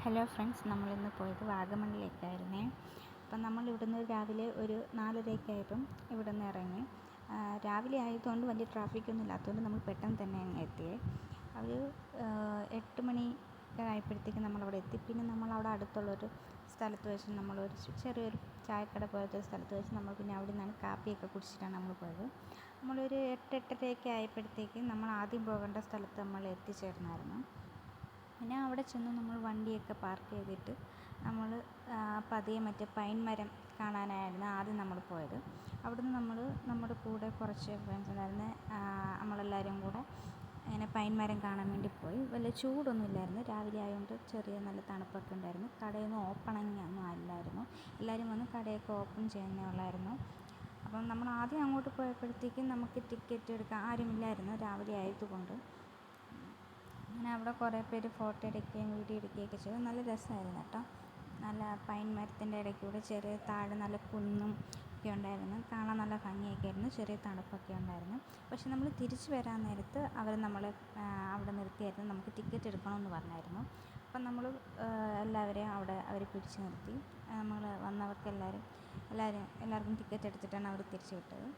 Hello friends, നമ്മളിന്ന് പോയത് വാഗമണ്ണിലേക്കായിരുന്നേ. അപ്പം നമ്മൾ ഇവിടുന്ന് രാവിലെ ഒരു 4:30 ആയപ്പം ഇവിടെ നിന്ന് ഇറങ്ങി. രാവിലെ ആയതുകൊണ്ട് വലിയ ട്രാഫിക്കൊന്നും ഇല്ലാത്തതുകൊണ്ട് നമ്മൾ പെട്ടെന്ന് തന്നെ അങ്ങ് എത്തിയേ. ഒരു 8 മണി ആയപ്പോഴത്തേക്കും നമ്മളവിടെ എത്തി. പിന്നെ നമ്മളവിടെ അടുത്തുള്ളൊരു സ്ഥലത്ത് വെച്ച് നമ്മളൊരു ചെറിയൊരു ചായക്കട പോലത്തെ ഒരു സ്ഥലത്ത് വെച്ച് നമ്മൾ പിന്നെ അവിടെ നിന്നാണ് കാപ്പിയൊക്കെ കുടിച്ചിട്ടാണ് നമ്മൾ പോയത്. നമ്മളൊരു 8-8:30 ആയപ്പോഴത്തേക്കും നമ്മൾ ആദ്യം പോകേണ്ട സ്ഥലത്ത് നമ്മൾ എത്തിച്ചേർന്നായിരുന്നു. പിന്നെ അവിടെ ചെന്ന് നമ്മൾ വണ്ടിയൊക്കെ പാർക്ക് ചെയ്തിട്ട് നമ്മൾ പതിയെ മറ്റേ പൈൻ മരം കാണാനായിരുന്നു ആദ്യം നമ്മൾ പോയത്. അവിടുന്ന് നമ്മൾ നമ്മുടെ കൂടെ കുറച്ച് ഫ്രണ്ട്സ് ഉണ്ടായിരുന്നു. നമ്മളെല്ലാവരും കൂടെ അങ്ങനെ പൈൻ മരം കാണാൻ വേണ്ടി പോയി. വലിയ ചൂടൊന്നും ഇല്ലായിരുന്നു, രാവിലെ ആയതുകൊണ്ട് ചെറിയ നല്ല തണുപ്പൊക്കെ ഉണ്ടായിരുന്നു. കടയൊന്നും ഓപ്പണിങ് ഒന്നും അല്ലായിരുന്നു, എല്ലാവരും വന്ന് കടയൊക്കെ ഓപ്പൺ ചെയ്യുന്നേ ഉള്ളായിരുന്നു. അപ്പം നമ്മൾ ആദ്യം അങ്ങോട്ട് പോയപ്പോഴത്തേക്കും നമുക്ക് ടിക്കറ്റ് എടുക്കാൻ ആരുമില്ലായിരുന്നു, രാവിലെ ആയതുകൊണ്ട്. അങ്ങനെ അവിടെ കുറേ പേര് ഫോട്ടോ എടുക്കുകയും വീഡിയോ എടുക്കുകയൊക്കെ ചെയ്തു. നല്ല രസമായിരുന്നു കേട്ടോ. നല്ല പൈൻ മരത്തിൻ്റെ ഇടയ്ക്കൂടെ ചെറിയ താഴെ നല്ല കുന്നും ഒക്കെ ഉണ്ടായിരുന്നു, കാണാൻ നല്ല ഭംഗിയൊക്കെ ആയിരുന്നു, ചെറിയ തണുപ്പൊക്കെ ഉണ്ടായിരുന്നു. പക്ഷെ നമ്മൾ തിരിച്ച് വരാൻ നേരത്ത് അവർ നമ്മളെ അവിടെ നിർത്തിയായിരുന്നു, നമുക്ക് ടിക്കറ്റ് എടുക്കണമെന്ന് പറഞ്ഞായിരുന്നു. അപ്പം നമ്മൾ എല്ലാവരെയും അവിടെ അവർ പിടിച്ച് നിർത്തി. നമ്മൾ വന്നവർക്കെല്ലാവർക്കും ടിക്കറ്റ് എടുത്തിട്ടാണ് അവർ തിരിച്ചു വിട്ടത്.